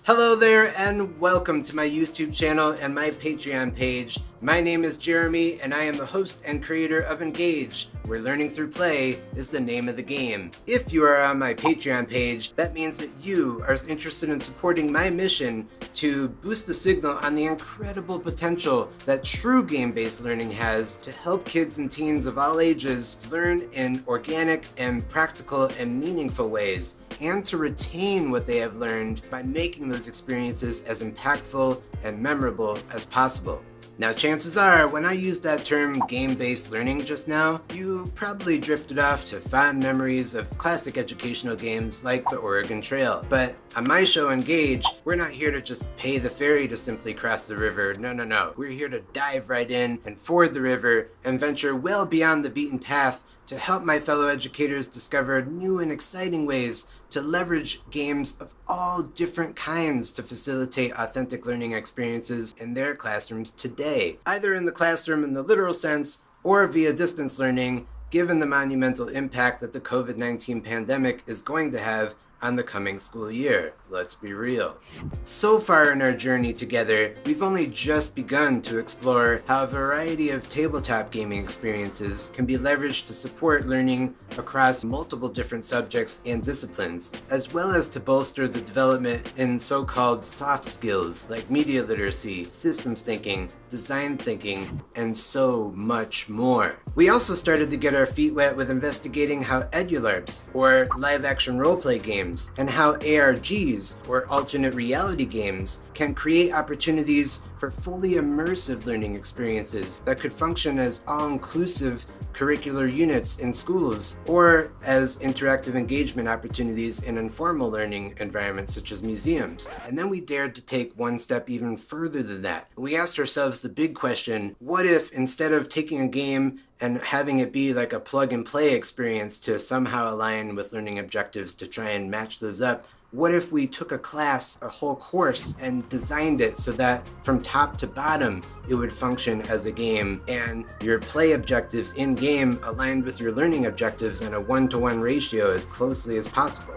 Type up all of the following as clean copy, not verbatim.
Hello there and welcome to my YouTube channel and my Patreon page. My name is Jeremy and I am the host and creator of Engage, where learning through play is the name of the game. If you are on my Patreon page, that means that you are interested in supporting my mission to boost the signal on the incredible potential that true game-based learning has to help kids and teens of all ages learn in organic and practical and meaningful ways, and to retain what they have learned by making those experiences as impactful and memorable as possible. Now, chances are, when I used that term game-based learning just now, you probably drifted off to fond memories of classic educational games like the Oregon Trail. But on my show, Engage, we're not here to just pay the ferry to simply cross the river. No. We're here to dive right in and ford the river and venture well beyond the beaten path to help my fellow educators discover new and exciting ways to leverage games of all different kinds to facilitate authentic learning experiences in their classrooms today, either in the classroom in the literal sense or via distance learning, given the monumental impact that the COVID-19 pandemic is going to have on the coming school year. Let's be real. So far in our journey together, we've only just begun to explore how a variety of tabletop gaming experiences can be leveraged to support learning across multiple different subjects and disciplines, as well as to bolster the development in so-called soft skills like media literacy, systems thinking, design thinking, and so much more. We also started to get our feet wet with investigating how EduLARPs, or live-action role-play games, and how ARGs, or alternate reality games, can create opportunities for fully immersive learning experiences that could function as all-inclusive curricular units in schools, or as interactive engagement opportunities in informal learning environments such as museums. And then we dared to take one step even further than that. We asked ourselves the big question, what if instead of taking a game and having it be like a plug-and-play experience to somehow align with learning objectives to try and match those up, what if we took a class, a whole course, and designed it so that from top to bottom it would function as a game, and your play objectives in-game aligned with your learning objectives in a one-to-one ratio as closely as possible?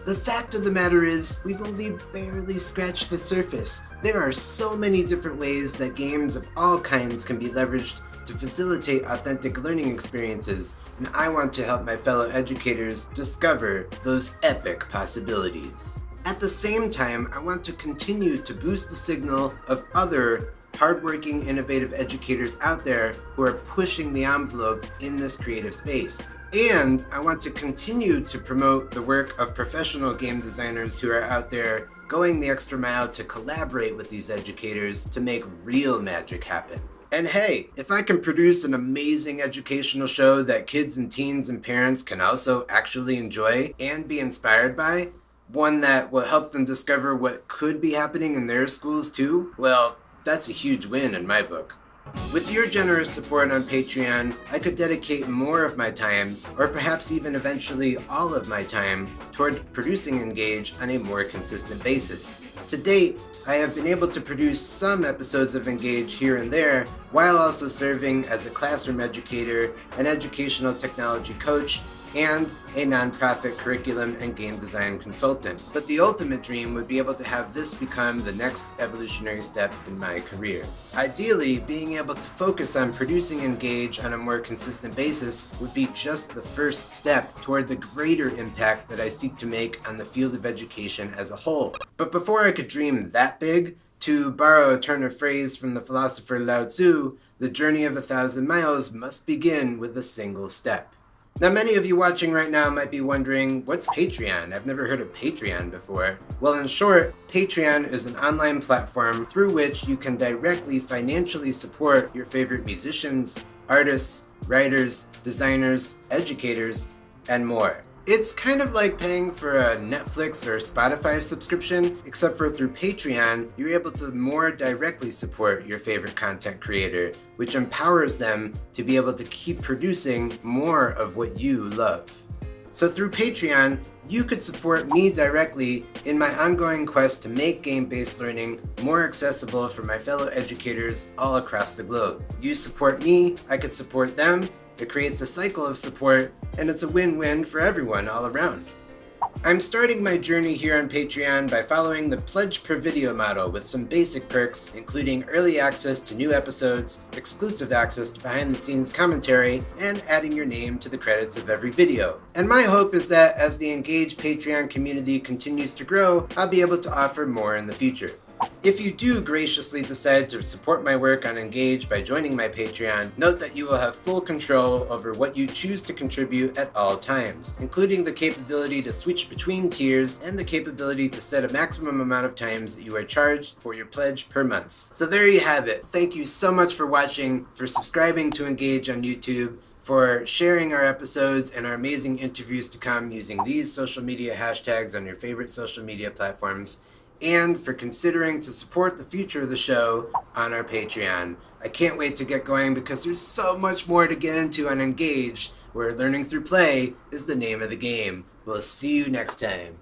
The fact of the matter is, we've only barely scratched the surface. There are so many different ways that games of all kinds can be leveraged to facilitate authentic learning experiences, and I want to help my fellow educators discover those epic possibilities. At the same time, I want to continue to boost the signal of other hardworking, innovative educators out there who are pushing the envelope in this creative space. And I want to continue to promote the work of professional game designers who are out there going the extra mile to collaborate with these educators to make real magic happen. And hey, if I can produce an amazing educational show that kids and teens and parents can also actually enjoy and be inspired by, one that will help them discover what could be happening in their schools too, well, that's a huge win in my book. With your generous support on Patreon, I could dedicate more of my time, or perhaps even eventually all of my time, toward producing Engage on a more consistent basis. To date, I have been able to produce some episodes of Engage here and there, while also serving as a classroom educator, an educational technology coach, and a nonprofit curriculum and game design consultant. But the ultimate dream would be able to have this become the next evolutionary step in my career. Ideally, being able to focus on producing Engage on a more consistent basis would be just the first step toward the greater impact that I seek to make on the field of education as a whole. But before I could dream that big, to borrow a turn of phrase from the philosopher Lao Tzu, the journey of 1,000 miles must begin with a single step. Now, many of you watching right now might be wondering, what's Patreon? I've never heard of Patreon before. Well, in short, Patreon is an online platform through which you can directly financially support your favorite musicians, artists, writers, designers, educators, and more. It's kind of like paying for a Netflix or Spotify subscription, except for through Patreon, you're able to more directly support your favorite content creator, which empowers them to be able to keep producing more of what you love. So through Patreon, you could support me directly in my ongoing quest to make game-based learning more accessible for my fellow educators all across the globe. You support me, I could support them. It creates a cycle of support, and it's a win-win for everyone all around. I'm starting my journey here on Patreon by following the pledge per video model with some basic perks, including early access to new episodes, exclusive access to behind the scenes commentary, and adding your name to the credits of every video. And my hope is that as the engaged Patreon community continues to grow, I'll be able to offer more in the future. If you do graciously decide to support my work on Engage by joining my Patreon, note that you will have full control over what you choose to contribute at all times, including the capability to switch between tiers and the capability to set a maximum amount of times that you are charged for your pledge per month. So there you have it. Thank you so much for watching, for subscribing to Engage on YouTube, for sharing our episodes and our amazing interviews to come using these social media hashtags on your favorite social media platforms, and for considering to support the future of the show on our Patreon. I can't wait to get going because there's so much more to get into on Engage, where learning through play is the name of the game. We'll see you next time.